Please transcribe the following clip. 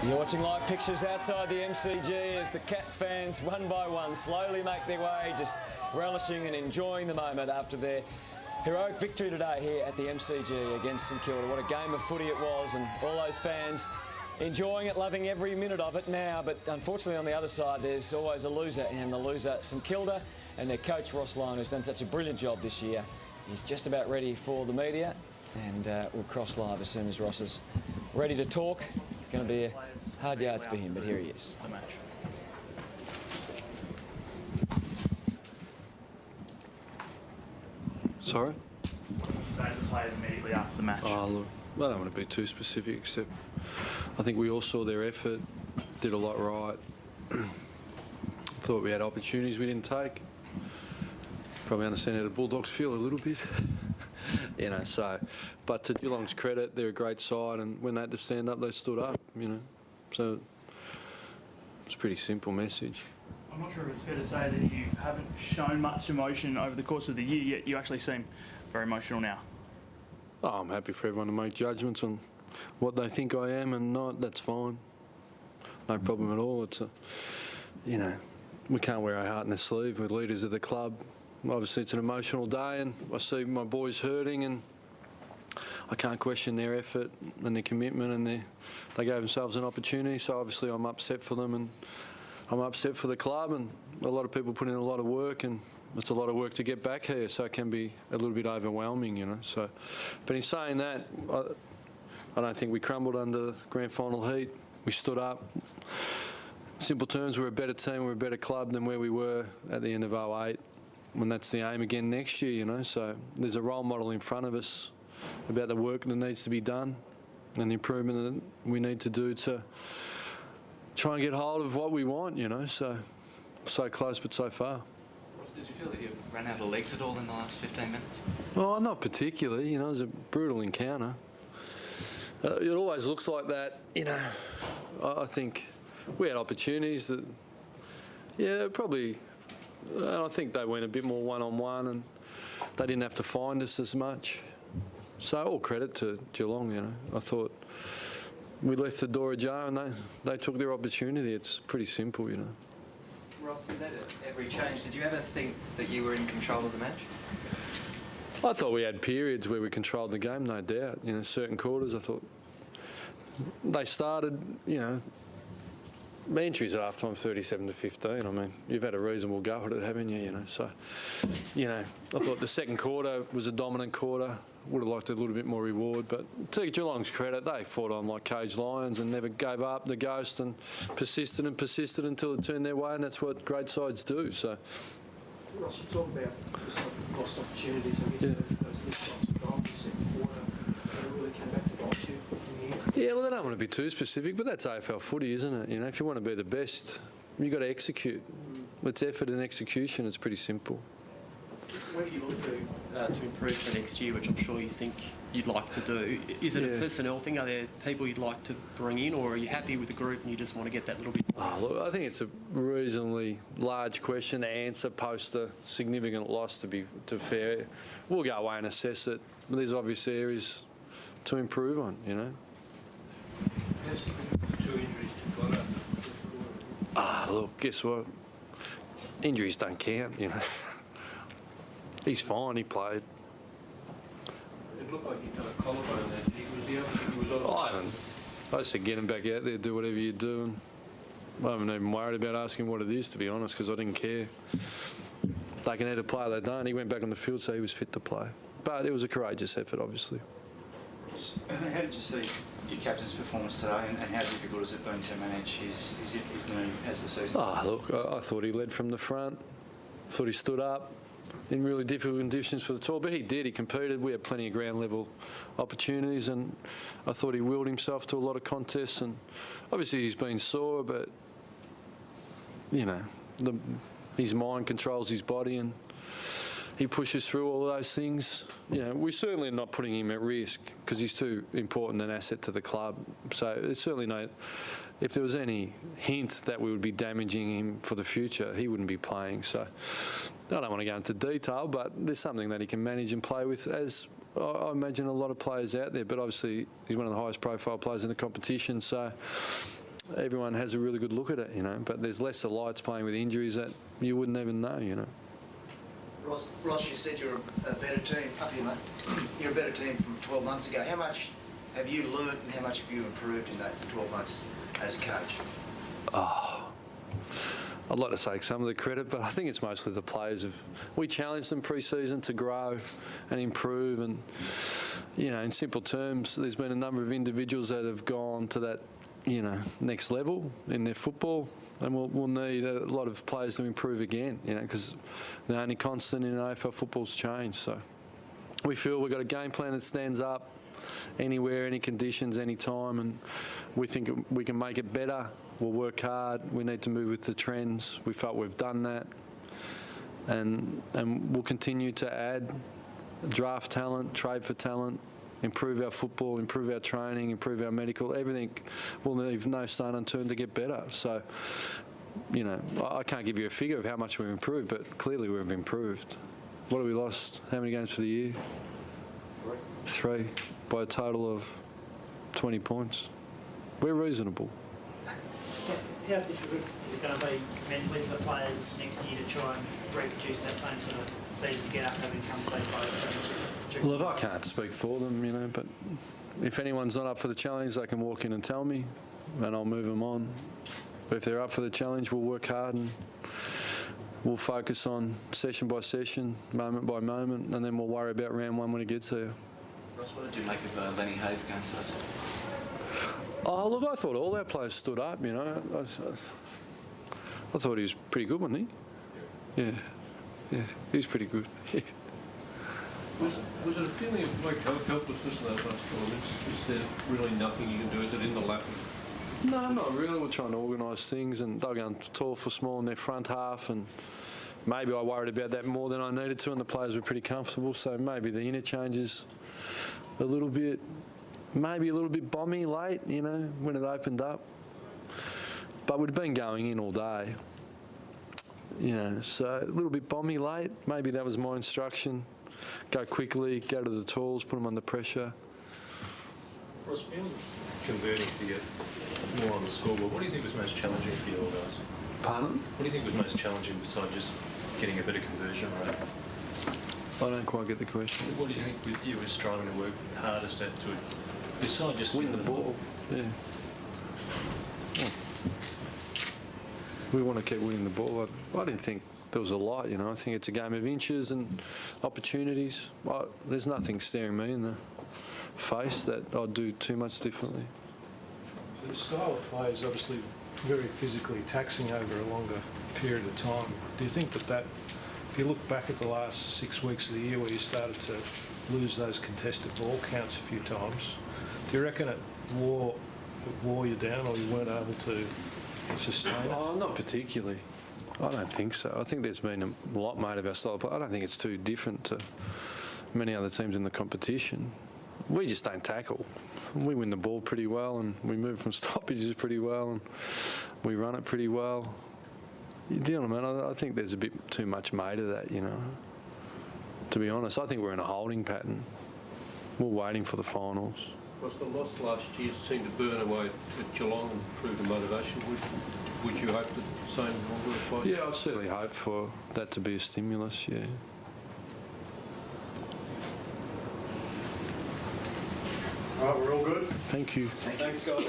You're watching live pictures outside the MCG as the Cats fans, one by one, slowly make their way, just relishing and enjoying the moment after their heroic victory today here at the MCG against St Kilda. What a game of footy it was, and all those fans enjoying it, loving every minute of it now. But unfortunately on the other side there's always a loser, and the loser St Kilda and their coach Ross Lyon, who's done such a brilliant job this year. He's just about ready for the media, and we'll cross live as soon as Ross is ready to talk. It's going to be hard yards for him, but here he is. Sorry? What did you say to the players immediately after the match? Oh, look, I don't want to be too specific, except I think we all saw their effort, did a lot right. Thought we had opportunities we didn't take. Probably understand how the Bulldogs feel a little bit. You know, so, but to Geelong's credit, they're a great side, and when they had to stand up, they stood up, you know. So it's a pretty simple message. I'm not sure if it's fair to say that you haven't shown much emotion over the course of the year, yet you actually seem very emotional now. Oh, I'm happy for everyone to make judgments on what they think I am and not. That's fine. No problem at all. It's a, you know, we can't wear our heart in the sleeve. We're leaders of the club. Obviously, it's an emotional day, and I see my boys hurting, and I can't question their effort and their commitment, and they gave themselves an opportunity. So obviously, I'm upset for them, and I'm upset for the club, and a lot of people put in a lot of work, and it's a lot of work to get back here, so it can be a little bit overwhelming, you know. So, but in saying that, I don't think we crumbled under the grand final heat. We stood up. In simple terms, we're a better team, we're a better club than where we were at the end of 2008. And that's the aim again next year, you know. So there's a role model in front of us about the work that needs to be done and the improvement that we need to do to try and get hold of what we want, you know. So close but so far. Did you feel that you ran out of legs at all in the last 15 minutes? Oh, not particularly, you know. It was a brutal encounter. It always looks like that, you know. I think we had opportunities that, yeah, probably. I think they went a bit more one-on-one, and they didn't have to find us as much. So all credit to Geelong, you know. I thought we left the door ajar, and they took their opportunity. It's pretty simple, you know. Ross, you led at every change. Did you ever think that you were in control of the match? I thought we had periods where we controlled the game, no doubt. You know, certain quarters, I thought they started, you know. My entries at half-time 37-15. I mean, you've had a reasonable go at it, haven't you? You know, so, you know, I thought the second quarter was a dominant quarter. Would have liked a little bit more reward, but to Geelong's credit, they fought on like caged lions and never gave up the ghost, and persisted until it turned their way, and that's what great sides do. So, Ross, you talk about lost opportunities. I guess yeah. those missed shots of goal in the second quarter, they really came back to bite you in the end. Yeah, well, I don't want to be too specific, but that's AFL footy, isn't it? You know, if you want to be the best, you've got to execute. It's effort and execution. It's pretty simple. Where do you look to improve for next year, which I'm sure you think you'd like to do? Is it a personnel thing? Are there people you'd like to bring in, or are you happy with the group and you just want to get that little bit more? Oh, look, I think it's a reasonably large question to answer post a significant loss, to be fair. We'll go away and assess it, but there's obvious areas to improve on, you know. Two injuries to Connor. Look, guess what? Injuries don't count, you know. He's fine, he played. It looked like he got a collarbone there. He was on. I said, get him back out there, do whatever you do. And I haven't even worried about asking what it is, to be honest, because I didn't care. They can either play or they don't. He went back on the field, so he was fit to play. But it was a courageous effort, obviously. How did you see your captain's performance today, and how difficult has it been to manage his knee as the season? Look, I thought he led from the front. Thought he stood up in really difficult conditions for the tour, but he did. He competed. We had plenty of ground level opportunities, and I thought he willed himself to a lot of contests. And obviously he's been sore, but you know, his mind controls his body, and he pushes through all those things. You know, we're certainly not putting him at risk because he's too important an asset to the club. So it's certainly no. If there was any hint that we would be damaging him for the future, he wouldn't be playing. So I don't want to go into detail, but there's something that he can manage and play with, as I imagine a lot of players out there. But obviously he's one of the highest profile players in the competition. So everyone has a really good look at it, you know, but there's lesser lights playing with injuries that you wouldn't even know, you know. Ross, you said you're a better team. Up here, mate. You're a better team from 12 months ago. How much have you learnt and how much have you improved in that 12 months as a coach? I'd like to take some of the credit, but I think it's mostly the players. We challenged them pre-season to grow and improve, and, you know, in simple terms, there's been a number of individuals that have gone to that, you know, next level in their football, and we'll need a lot of players to improve again, you know, because the only constant in AFL football's change. So we feel we've got a game plan that stands up anywhere, any conditions, any time, and we think we can make it better. We'll work hard. We need to move with the trends. We felt we've done that, and we'll continue to add draft talent, trade for talent, improve our football, improve our training, improve our medical, everything. We'll leave no stone unturned to get better. So, you know, I can't give you a figure of how much we've improved, but clearly we've improved. What have we lost? How many games for the year? 3, by a total of 20 points. We're reasonable. How difficult is it going to be mentally for the players next year to try and reproduce that same sort of season to get up having come so close? Look, I can't speak for them, you know, but if anyone's not up for the challenge, they can walk in and tell me, and I'll move them on. But if they're up for the challenge, we'll work hard and we'll focus on session by session, moment by moment, and then we'll worry about round 1 when it gets here. Ross, what did you make of Lenny Hayes going first? Oh, look, I thought all our players stood up, you know. I thought he was pretty good, wasn't he? Yeah, he was pretty good. Yeah. Was it a feeling of like helplessness in those last 4 minutes? Is there really nothing you can do? Is it in the lap? No, not really. We're trying to organise things, and they were going tall for small in their front half, and maybe I worried about that more than I needed to, and the players were pretty comfortable, so maybe the interchanges a little bit, maybe a little bit bomby late, you know, when it opened up. But we'd been going in all day, you know, so a little bit bomby late. Maybe that was my instruction. Go quickly, go to the tools, put them under pressure. Ross, beyond converting to get more on the scoreboard, what do you think was most challenging for you all guys? Pardon? What do you think was most challenging besides just getting a better conversion rate? I don't quite get the question. What do you think you were striving to work hardest at to, besides just Win the ball, yeah. Well, we want to keep winning the ball. I didn't think there was a lot, you know. I think it's a game of inches and opportunities. There's nothing staring me in the face that I'd do too much differently. The style of play is obviously very physically taxing over a longer period of time. Do you think that if you look back at the last 6 weeks of the year where you started to lose those contested ball counts a few times, do you reckon it wore you down, or you weren't able to sustain it? Oh, not particularly. I don't think so. I think there's been a lot made of our style of play. I don't think it's too different to many other teams in the competition. We just don't tackle. We win the ball pretty well, and we move from stoppages pretty well, and we run it pretty well. You know what I mean? I think there's a bit too much made of that, you know. To be honest, I think we're in a holding pattern. We're waiting for the finals. Was the loss last year seemed to burn away at Geelong and prove the motivation? Would you hope that the same will apply? Yeah, I'd certainly hope for that to be a stimulus, yeah. All right, we're all good? Thank you. Thanks, guys.